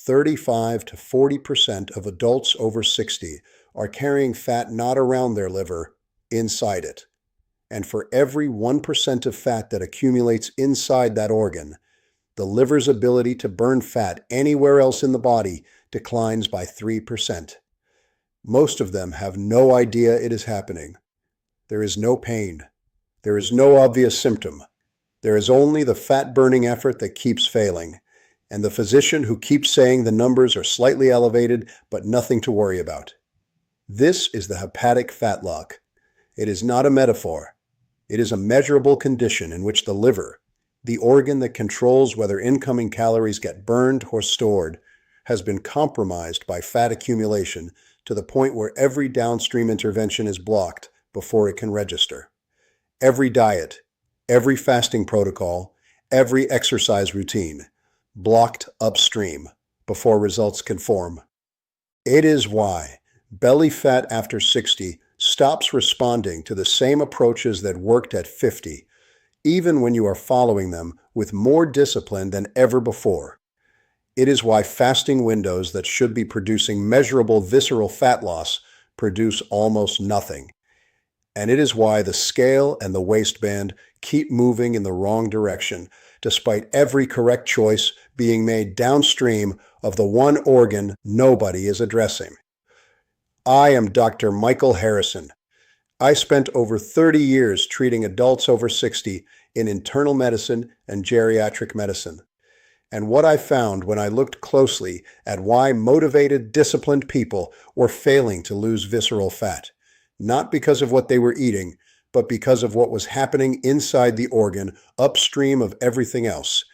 35 to 40% of adults over 60 are carrying fat not around their liver, inside it. And for every 1% of fat that accumulates inside that organ, the liver's ability to burn fat anywhere else in the body declines by 3%. Most of them have no idea it is happening. There is no pain. There is no obvious symptom. There is only the fat-burning effort that keeps failing, and the physician who keeps saying the numbers are slightly elevated but nothing to worry about. This is the hepatic fat lock. It is not a metaphor. It is a measurable condition in which the liver, the organ that controls whether incoming calories get burned or stored, has been compromised by fat accumulation to the point where every downstream intervention is blocked before it can register. Every diet, every fasting protocol, every exercise routine, blocked upstream before results can form. It is why belly fat after 60 stops responding to the same approaches that worked at 50, even when you are following them with more discipline than ever before. It is why fasting windows that should be producing measurable visceral fat loss produce almost nothing. And it is why the scale and the waistband keep moving in the wrong direction, despite every correct choice being made downstream of the one organ nobody is addressing. I am Dr. Michael Harrison. I spent over 30 years treating adults over 60 in internal medicine and geriatric medicine. And what I found when I looked closely at why motivated, disciplined people were failing to lose visceral fat, not because of what they were eating, but because of what was happening inside the organ upstream of everything else,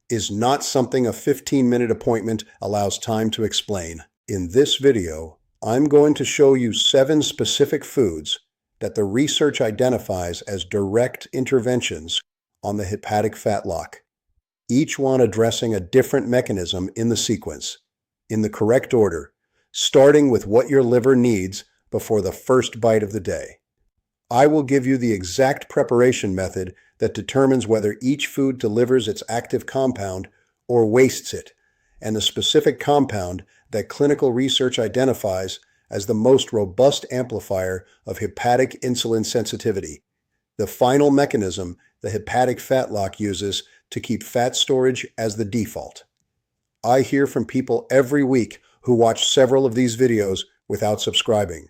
is not something a 15-minute appointment allows time to explain. In this video, I'm going to show you 7 specific foods that the research identifies as direct interventions on the hepatic fat lock, each one addressing a different mechanism in the sequence, in the correct order, starting with what your liver needs before the first bite of the day. I will give you the exact preparation method that determines whether each food delivers its active compound or wastes it, and the specific compound that clinical research identifies as the most robust amplifier of hepatic insulin sensitivity, the final mechanism the hepatic fat lock uses to keep fat storage as the default. I hear from people every week who watch several of these videos without subscribing.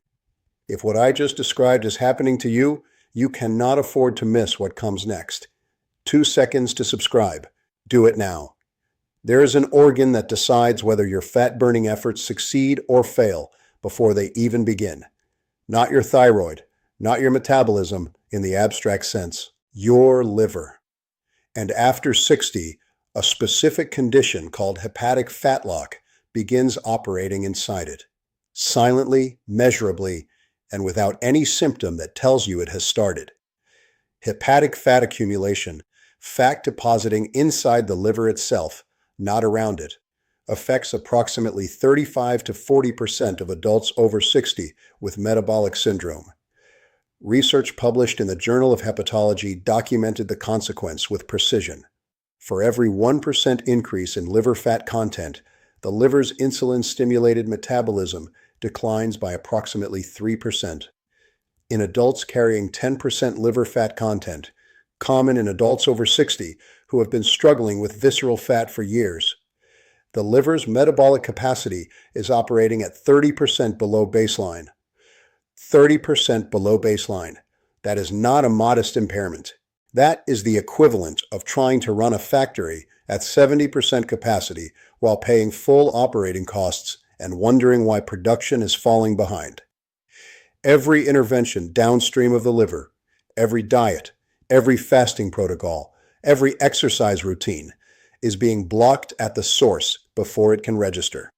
If what I just described is happening to you, you cannot afford to miss what comes next. 2 seconds to subscribe. Do it now. There is an organ that decides whether your fat-burning efforts succeed or fail before they even begin. Not your thyroid, not your metabolism in the abstract sense, your liver. And after 60, a specific condition called hepatic fat lock begins operating inside it, silently, measurably, and without any symptom that tells you it has started. Hepatic fat accumulation, fat depositing inside the liver itself, not around it, affects approximately 35 to 40% of adults over 60 with metabolic syndrome. Research published in the Journal of Hepatology documented the consequence with precision. For every 1% increase in liver fat content, the liver's insulin-stimulated metabolism declines by approximately 3%. In adults carrying 10% liver fat content, common in adults over 60 who have been struggling with visceral fat for years, the liver's metabolic capacity is operating at 30% below baseline. 30% below baseline. That is not a modest impairment. That is the equivalent of trying to run a factory at 70% capacity while paying full operating costs and wondering why production is falling behind. Every intervention downstream of the liver, every diet, every fasting protocol, every exercise routine is being blocked at the source before it can register.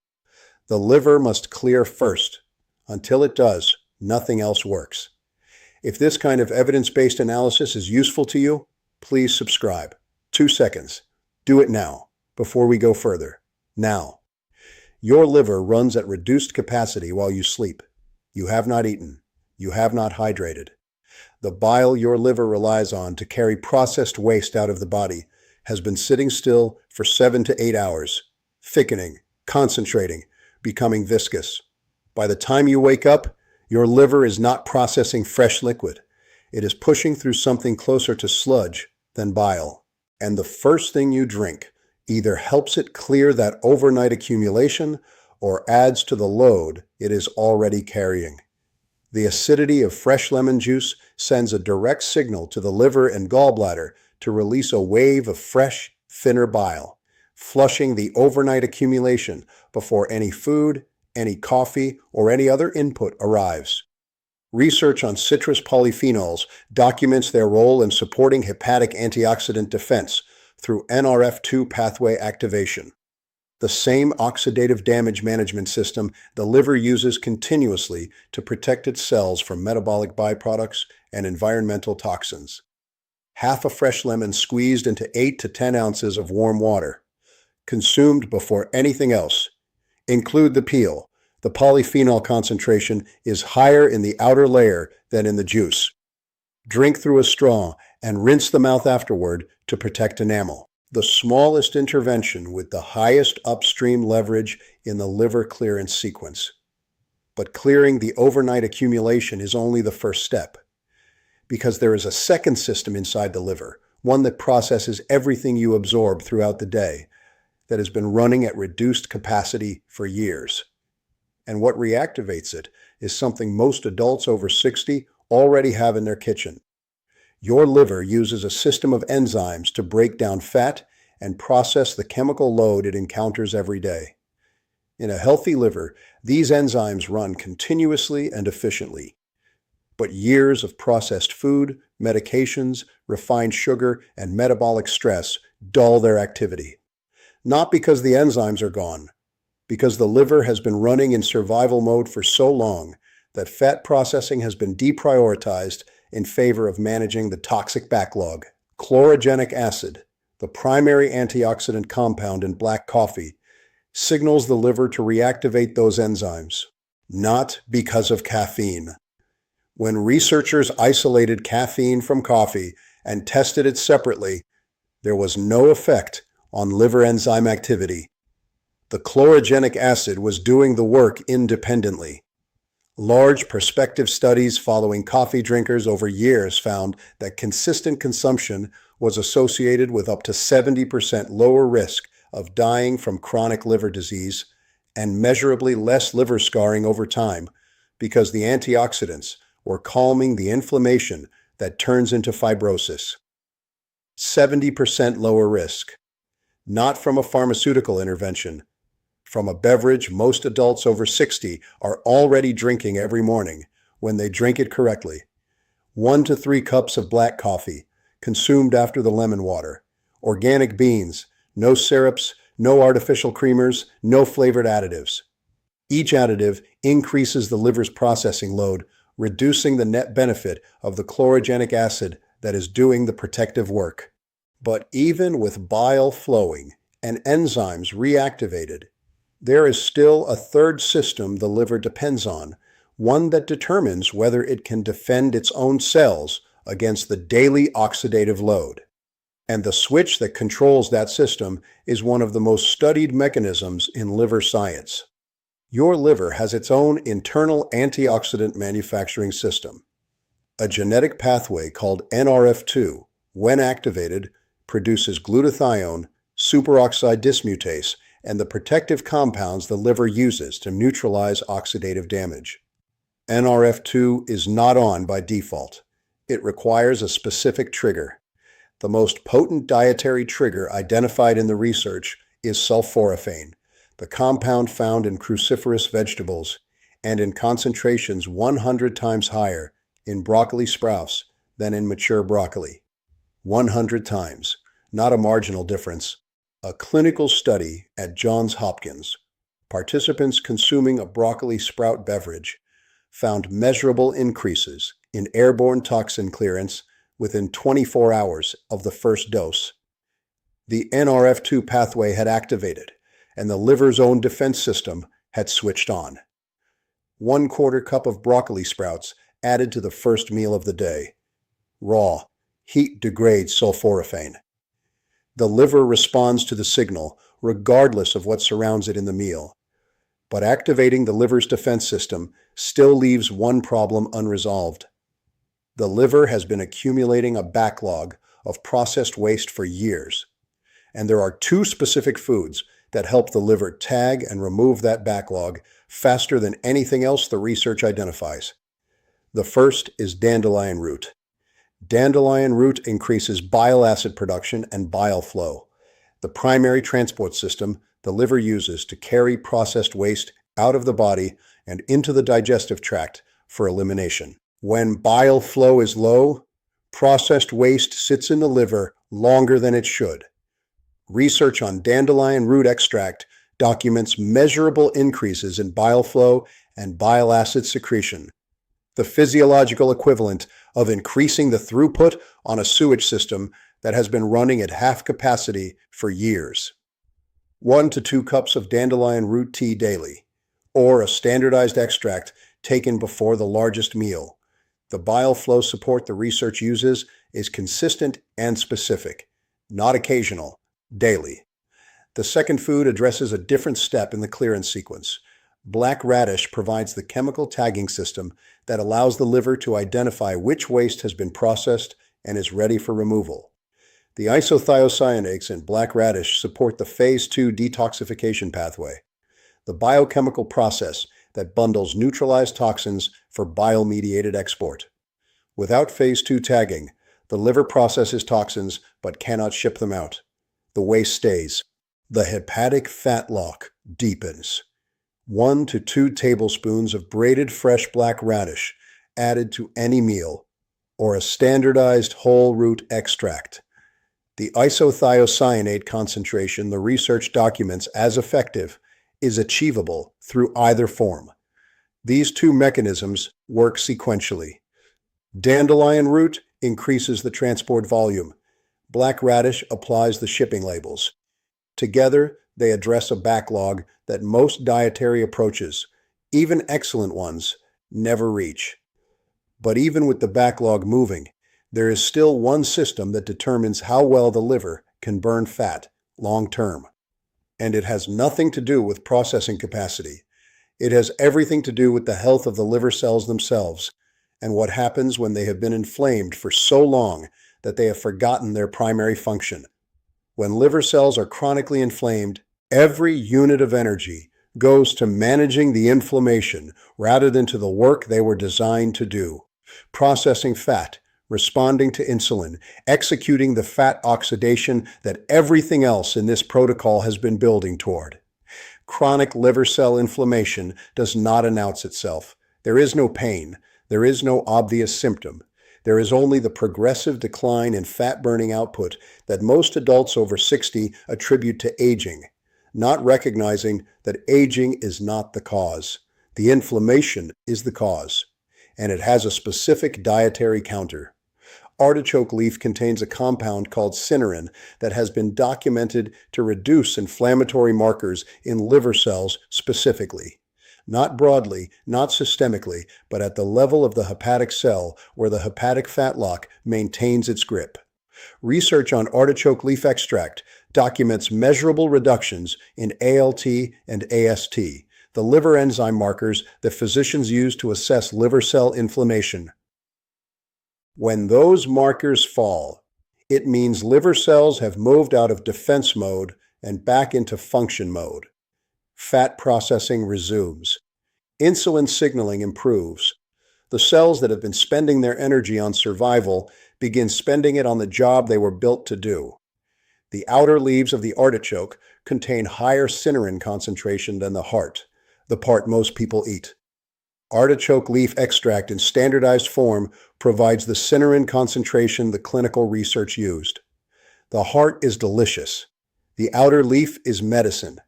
The liver must clear first. Until it does, nothing else works. If this kind of evidence-based analysis is useful to you, please subscribe. 2 seconds. Do it now, before we go further. Now. Your liver runs at reduced capacity while you sleep. You have not eaten. You have not hydrated. The bile your liver relies on to carry processed waste out of the body has been sitting still for 7 to 8 hours, thickening, concentrating, becoming viscous. By the time you wake up, your liver is not processing fresh liquid. It is pushing through something closer to sludge than bile. And the first thing you drink either helps it clear that overnight accumulation or adds to the load it is already carrying. The acidity of fresh lemon juice sends a direct signal to the liver and gallbladder to release a wave of fresh, thinner bile, flushing the overnight accumulation before any food, any coffee, or any other input arrives. Research on citrus polyphenols documents their role in supporting hepatic antioxidant defense through NRF2 pathway activation, the same oxidative damage management system the liver uses continuously to protect its cells from metabolic byproducts and environmental toxins. Half a fresh lemon squeezed into 8 to 10 ounces of warm water, consumed before anything else. Include the peel. The polyphenol concentration is higher in the outer layer than in the juice. Drink through a straw and rinse the mouth afterward to protect enamel. The smallest intervention with the highest upstream leverage in the liver clearance sequence. But clearing the overnight accumulation is only the first step, because there is a second system inside the liver, one that processes everything you absorb throughout the day, that has been running at reduced capacity for years. And what reactivates it is something most adults over 60 already have in their kitchen. Your liver uses a system of enzymes to break down fat and process the chemical load it encounters every day. In a healthy liver, these enzymes run continuously and efficiently. But years of processed food, medications, refined sugar, and metabolic stress dull their activity. Not because the enzymes are gone, because the liver has been running in survival mode for so long that fat processing has been deprioritized in favor of managing the toxic backlog. Chlorogenic acid, the primary antioxidant compound in black coffee, signals the liver to reactivate those enzymes, not because of caffeine. When researchers isolated caffeine from coffee and tested it separately, there was no effect on liver enzyme activity. The chlorogenic acid was doing the work independently. Large prospective studies following coffee drinkers over years found that consistent consumption was associated with up to 70% lower risk of dying from chronic liver disease and measurably less liver scarring over time because the antioxidants were calming the inflammation that turns into fibrosis. 70% lower risk. Not from a pharmaceutical intervention, from a beverage most adults over 60 are already drinking every morning when they drink it correctly. 1 to 3 cups of black coffee, consumed after the lemon water. Organic beans, no syrups, no artificial creamers, no flavored additives. Each additive increases the liver's processing load, reducing the net benefit of the chlorogenic acid that is doing the protective work. But even with bile flowing and enzymes reactivated, there is still a third system the liver depends on, one that determines whether it can defend its own cells against the daily oxidative load. And the switch that controls that system is one of the most studied mechanisms in liver science. Your liver has its own internal antioxidant manufacturing system. A genetic pathway called NRF2, when activated, produces glutathione, superoxide dismutase, and the protective compounds the liver uses to neutralize oxidative damage. NRF2 is not on by default. It requires a specific trigger. The most potent dietary trigger identified in the research is sulforaphane, the compound found in cruciferous vegetables and in concentrations 100 times higher in broccoli sprouts than in mature broccoli. 100 times, not a marginal difference. A clinical study at Johns Hopkins, participants consuming a broccoli sprout beverage found measurable increases in airborne toxin clearance within 24 hours of the first dose. The NRF2 pathway had activated, and the liver's own defense system had switched on. 1/4 cup of broccoli sprouts added to the first meal of the day. Raw, heat degrades sulforaphane. The liver responds to the signal, regardless of what surrounds it in the meal. But activating the liver's defense system still leaves one problem unresolved. The liver has been accumulating a backlog of processed waste for years, and there are two specific foods that help the liver tag and remove that backlog faster than anything else the research identifies. The first is dandelion root. Dandelion root increases bile acid production and bile flow, the primary transport system the liver uses to carry processed waste out of the body and into the digestive tract for elimination. When bile flow is low, processed waste sits in the liver longer than it should. Research on dandelion root extract documents measurable increases in bile flow and bile acid secretion, the physiological equivalent of increasing the throughput on a sewage system that has been running at half capacity for years. 1 to 2 cups of dandelion root tea daily, or a standardized extract taken before the largest meal. The bile flow support the research uses is consistent and specific, not occasional, daily. The second food addresses a different step in the clearance sequence. Black radish provides the chemical tagging system that allows the liver to identify which waste has been processed and is ready for removal. The isothiocyanates in black radish support the phase 2 detoxification pathway, the biochemical process that bundles neutralized toxins for bile-mediated export. Without phase 2 tagging, the liver processes toxins but cannot ship them out. The waste stays. The hepatic fat lock deepens. 1 to 2 tablespoons of braided fresh black radish added to any meal, or a standardized whole root extract. The isothiocyanate concentration the research documents as effective is achievable through either form. These two mechanisms work sequentially. Dandelion root increases the transport volume. Black radish applies the shipping labels. Together, they address a backlog that most dietary approaches, even excellent ones, never reach. But even with the backlog moving, there is still one system that determines how well the liver can burn fat long term. And it has nothing to do with processing capacity. It has everything to do with the health of the liver cells themselves and what happens when they have been inflamed for so long that they have forgotten their primary function. When liver cells are chronically inflamed, every unit of energy goes to managing the inflammation rather than to the work they were designed to do: processing fat, responding to insulin, executing the fat oxidation that everything else in this protocol has been building toward. Chronic liver cell inflammation does not announce itself. There is no pain. There is no obvious symptom. There is only the progressive decline in fat-burning output that most adults over 60 attribute to aging, not recognizing that aging is not the cause. The inflammation is the cause, and it has a specific dietary counter. Artichoke leaf contains a compound called cynurin that has been documented to reduce inflammatory markers in liver cells specifically. Not broadly, not systemically, but at the level of the hepatic cell where the hepatic fat lock maintains its grip. Research on artichoke leaf extract documents measurable reductions in ALT and AST, the liver enzyme markers that physicians use to assess liver cell inflammation. When those markers fall, it means liver cells have moved out of defense mode and back into function mode. Fat processing resumes. Insulin signaling improves. The cells that have been spending their energy on survival begin spending it on the job they were built to do. The outer leaves of the artichoke contain higher cynurin concentration than the heart, the part most people eat. Artichoke leaf extract in standardized form provides the cynurin concentration the clinical research used. The heart is delicious. The outer leaf is medicine.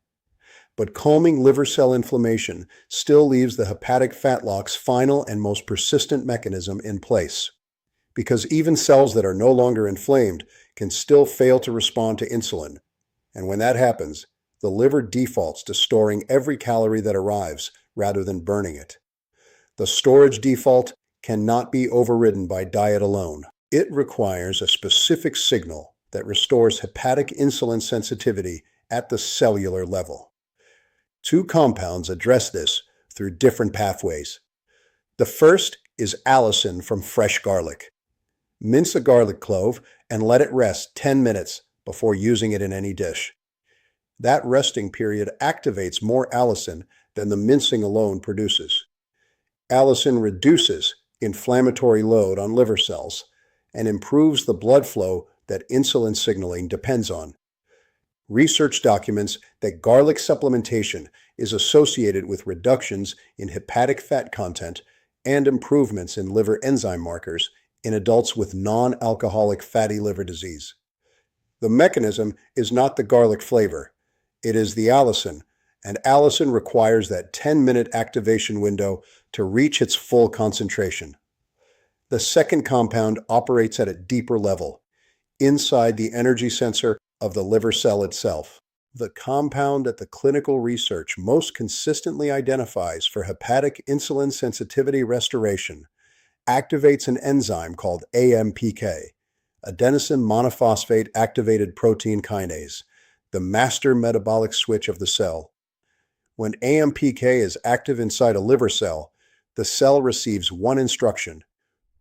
But calming liver cell inflammation still leaves the hepatic fat lock's final and most persistent mechanism in place. Because even cells that are no longer inflamed can still fail to respond to insulin. And when that happens, the liver defaults to storing every calorie that arrives rather than burning it. The storage default cannot be overridden by diet alone. It requires a specific signal that restores hepatic insulin sensitivity at the cellular level. Two compounds address this through different pathways. The first is allicin from fresh garlic. Mince a garlic clove and let it rest 10 minutes before using it in any dish. That resting period activates more allicin than the mincing alone produces. Allicin reduces inflammatory load on liver cells and improves the blood flow that insulin signaling depends on. Research documents that garlic supplementation is associated with reductions in hepatic fat content and improvements in liver enzyme markers in adults with non-alcoholic fatty liver disease. The mechanism is not the garlic flavor. It is the allicin, and allicin requires that 10-minute activation window to reach its full concentration. The second compound operates at a deeper level, inside the energy sensor of the liver cell itself. The compound that the clinical research most consistently identifies for hepatic insulin sensitivity restoration activates an enzyme called AMPK, adenosine monophosphate activated protein kinase, the master metabolic switch of the cell. When AMPK is active inside a liver cell, the cell receives one instruction: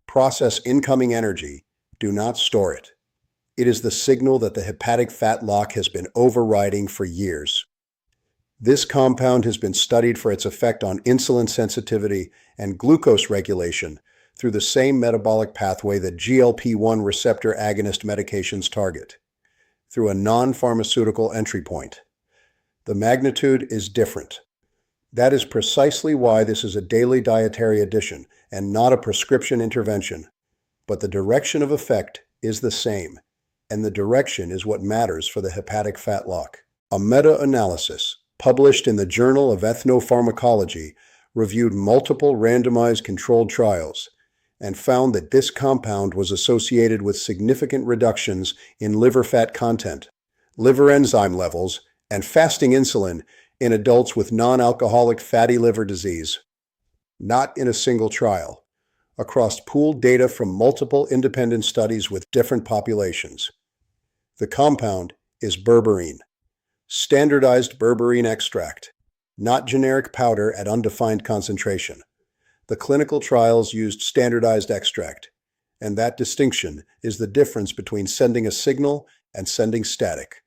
process incoming energy, do not store it. It is the signal that the hepatic fat lock has been overriding for years. This compound has been studied for its effect on insulin sensitivity and glucose regulation through the same metabolic pathway that GLP-1 receptor agonist medications target, through a non-pharmaceutical entry point. The magnitude is different. That is precisely why this is a daily dietary addition and not a prescription intervention. But the direction of effect is the same, and the direction is what matters for the hepatic fat lock. A meta-analysis published in the Journal of Ethnopharmacology reviewed multiple randomized controlled trials and found that this compound was associated with significant reductions in liver fat content, liver enzyme levels, and fasting insulin in adults with non-alcoholic fatty liver disease. Not in a single trial, across pooled data from multiple independent studies with different populations. The compound is berberine, standardized berberine extract, not generic powder at undefined concentration. The clinical trials used standardized extract, and that distinction is the difference between sending a signal and sending static.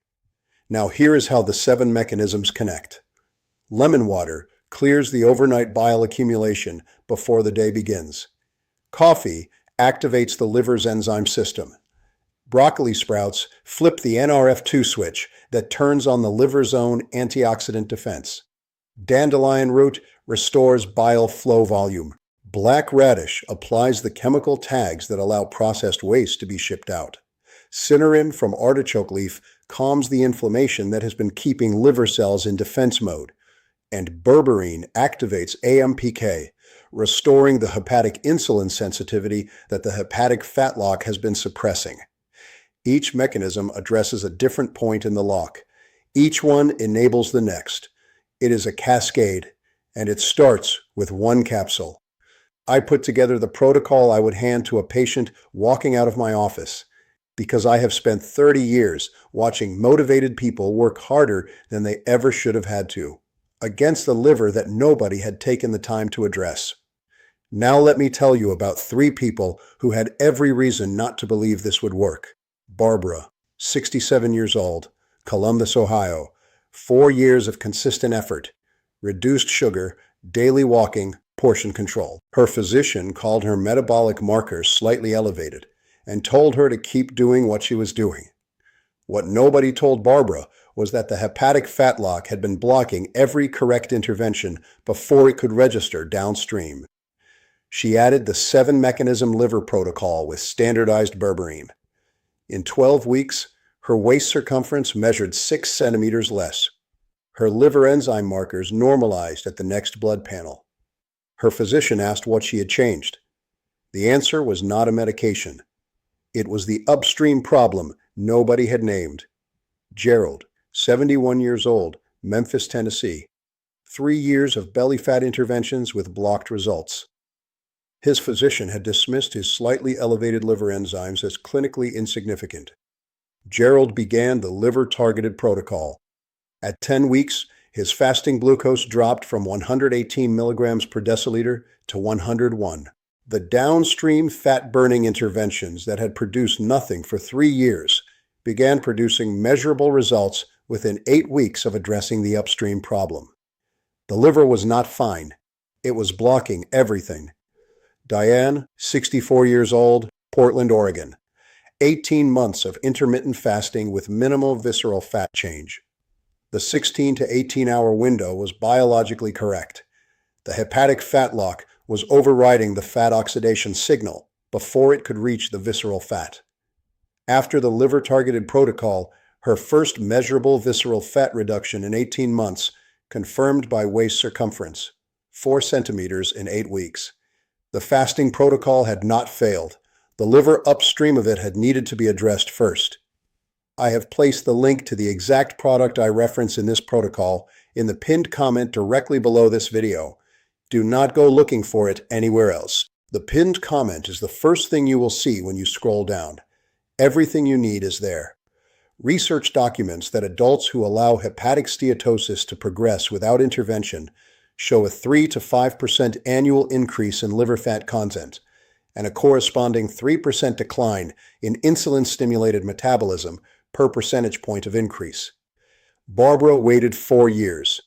Now here is how the 7 mechanisms connect. Lemon water clears the overnight bile accumulation before the day begins. Coffee activates the liver's enzyme system. Broccoli sprouts flip the NRF2 switch that turns on the liver's own antioxidant defense. Dandelion root restores bile flow volume. Black radish applies the chemical tags that allow processed waste to be shipped out. Cinnarin from artichoke leaf calms the inflammation that has been keeping liver cells in defense mode. And berberine activates AMPK, restoring the hepatic insulin sensitivity that the hepatic fat lock has been suppressing. Each mechanism addresses a different point in the lock. Each one enables the next. It is a cascade, and it starts with one capsule. I put together the protocol I would hand to a patient walking out of my office, because I have spent 30 years watching motivated people work harder than they ever should have had to, against the liver that nobody had taken the time to address. Now let me tell you about 3 people who had every reason not to believe this would work. Barbara, 67 years old, Columbus, Ohio, 4 years of consistent effort, reduced sugar, daily walking, portion control. Her physician called her metabolic markers slightly elevated and told her to keep doing what she was doing. What nobody told Barbara was that the hepatic fat lock had been blocking every correct intervention before it could register downstream. She added the 7-mechanism liver protocol with standardized berberine. In 12 weeks, her waist circumference measured 6 centimeters less. Her liver enzyme markers normalized at the next blood panel. Her physician asked what she had changed. The answer was not a medication. It was the upstream problem nobody had named. Gerald, 71 years old, Memphis, Tennessee. 3 years of belly fat interventions with blocked results. His physician had dismissed his slightly elevated liver enzymes as clinically insignificant. Gerald began the liver-targeted protocol, At 10 weeks, his fasting glucose dropped from 118 milligrams per deciliter to 101. The downstream fat-burning interventions that had produced nothing for 3 years began producing measurable results within 8 weeks of addressing the upstream problem. The liver was not fine. It was blocking everything. Diane, 64 years old, Portland, Oregon. 18 months of intermittent fasting with minimal visceral fat change. The 16 to 18-hour window was biologically correct. The hepatic fat lock was overriding the fat oxidation signal before it could reach the visceral fat. After the liver-targeted protocol, her first measurable visceral fat reduction in 18 months, confirmed by waist circumference, 4 centimeters in 8 weeks. The fasting protocol had not failed. The liver upstream of it had needed to be addressed first. I have placed the link to the exact product I reference in this protocol in the pinned comment directly below this video. Do not go looking for it anywhere else. The pinned comment is the first thing you will see when you scroll down. Everything you need is there. Research documents that adults who allow hepatic steatosis to progress without intervention show a 3 to 5% annual increase in liver fat content and a corresponding 3% decline in insulin-stimulated metabolism per percentage point of increase. Barbara waited 4 years.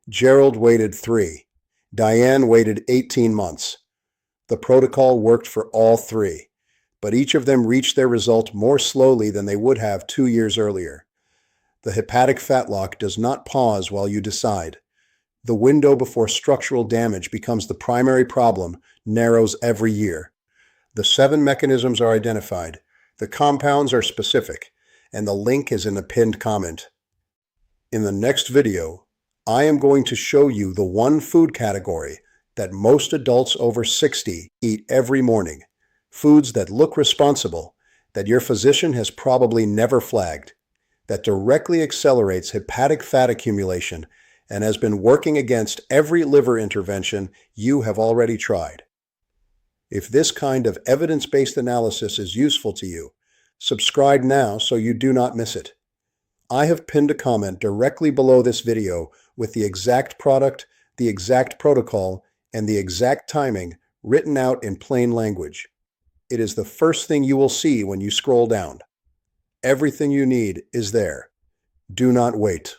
Gerald waited 3. Diane waited 18 months. The protocol worked for all 3, but each of them reached their result more slowly than they would have 2 years earlier. The hepatic fat lock does not pause while you decide. The window before structural damage becomes the primary problem narrows every year. The 7 mechanisms are identified, the compounds are specific, and the link is in the pinned comment. In the next video, I am going to show you the one food category that most adults over 60 eat every morning, foods that look responsible, that your physician has probably never flagged, that directly accelerates hepatic fat accumulation and has been working against every liver intervention you have already tried. If this kind of evidence-based analysis is useful to you, subscribe now so you do not miss it. I have pinned a comment directly below this video with the exact product, the exact protocol, and the exact timing written out in plain language. It is the first thing you will see when you scroll down. Everything you need is there. Do not wait.